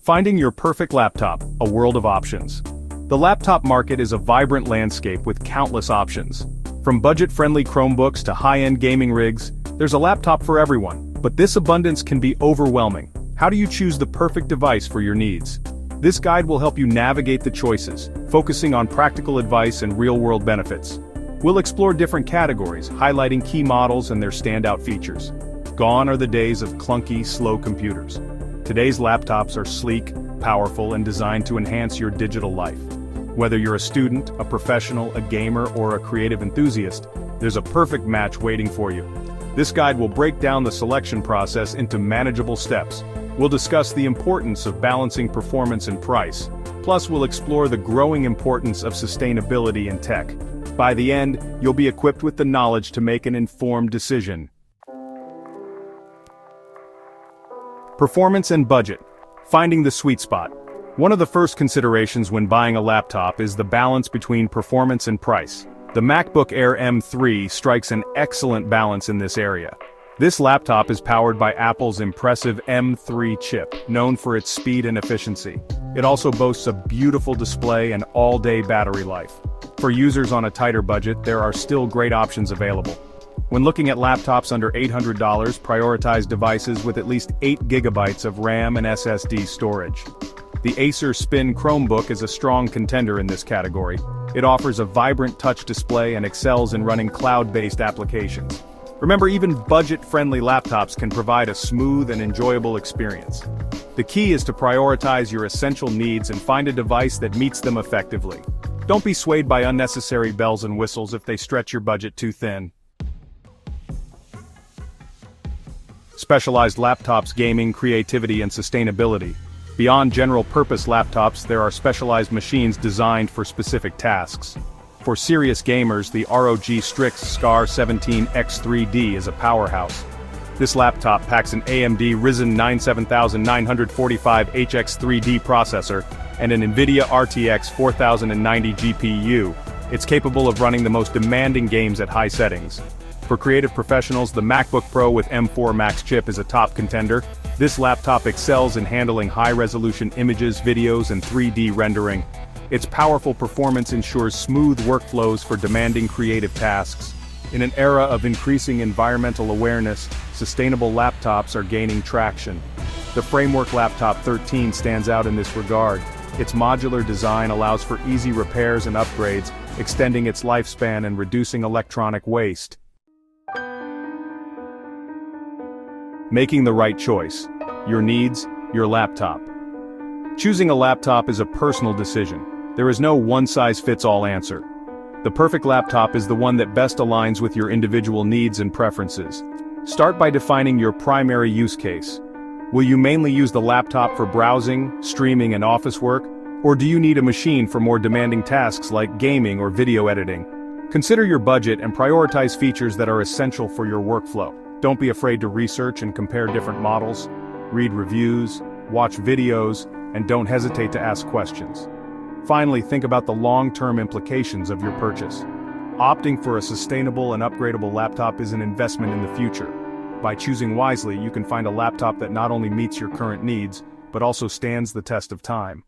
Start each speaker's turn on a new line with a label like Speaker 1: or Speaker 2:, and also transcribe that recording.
Speaker 1: Finding your perfect laptop, a world of options. The laptop market is a vibrant landscape with countless options. From budget-friendly Chromebooks to high-end gaming rigs, there's a laptop for everyone. But this abundance can be overwhelming. How do you choose the perfect device for your needs? This guide will help you navigate the choices, focusing on practical advice and real-world benefits. We'll explore different categories, highlighting key models and their standout features. Gone are the days of clunky, slow computers. Today's laptops are sleek, powerful, and designed to enhance your digital life. Whether you're a student, a professional, a gamer, or a creative enthusiast, there's a perfect match waiting for you. This guide will break down the selection process into manageable steps. We'll discuss the importance of balancing performance and price. Plus, we'll explore the growing importance of sustainability in tech. By the end, you'll be equipped with the knowledge to make an informed decision. Performance and budget. Finding the sweet spot. One of the first considerations when buying a laptop is the balance between performance and price. The MacBook Air M3 strikes an excellent balance in this area. This laptop is powered by Apple's impressive M3 chip, known for its speed and efficiency. It also boasts a beautiful display and all-day battery life. For users on a tighter budget, there are still great options available. When looking at laptops under $800, prioritize devices with at least 8 GB of RAM and SSD storage. The Acer Spin Chromebook is a strong contender in this category. It offers a vibrant touch display and excels in running cloud-based applications. Remember, even budget-friendly laptops can provide a smooth and enjoyable experience. The key is to prioritize your essential needs and find a device that meets them effectively. Don't be swayed by unnecessary bells and whistles if they stretch your budget too thin. Specialized laptops, gaming, creativity, and sustainability. Beyond general-purpose laptops, there are specialized machines designed for specific tasks. For serious gamers, the ROG Strix Scar 17X3D is a powerhouse. This laptop packs an AMD Ryzen 9 7945 HX3D processor and an NVIDIA RTX 4090 GPU. It's capable of running the most demanding games at high settings. For creative professionals, the MacBook Pro with M4 Max chip is a top contender. This laptop excels in handling high-resolution images, videos, and 3D rendering. Its powerful performance ensures smooth workflows for demanding creative tasks. In an era of increasing environmental awareness, sustainable laptops are gaining traction. The Framework Laptop 13 stands out in this regard. Its modular design allows for easy repairs and upgrades, extending its lifespan and reducing electronic waste. Making the right choice. Your needs, your laptop. Choosing a laptop is a personal decision. There is no one-size-fits-all answer. The perfect laptop is the one that best aligns with your individual needs and preferences. Start by defining your primary use case. Will you mainly use the laptop for browsing, streaming, and office work? Or do you need a machine for more demanding tasks like gaming or video editing? Consider your budget and prioritize features that are essential for your workflow. Don't be afraid to research and compare different models. Read reviews, watch videos, and don't hesitate to ask questions. Finally, think about the long-term implications of your purchase. Opting for a sustainable and upgradable laptop is an investment in the future. By choosing wisely, you can find a laptop that not only meets your current needs, but also stands the test of time.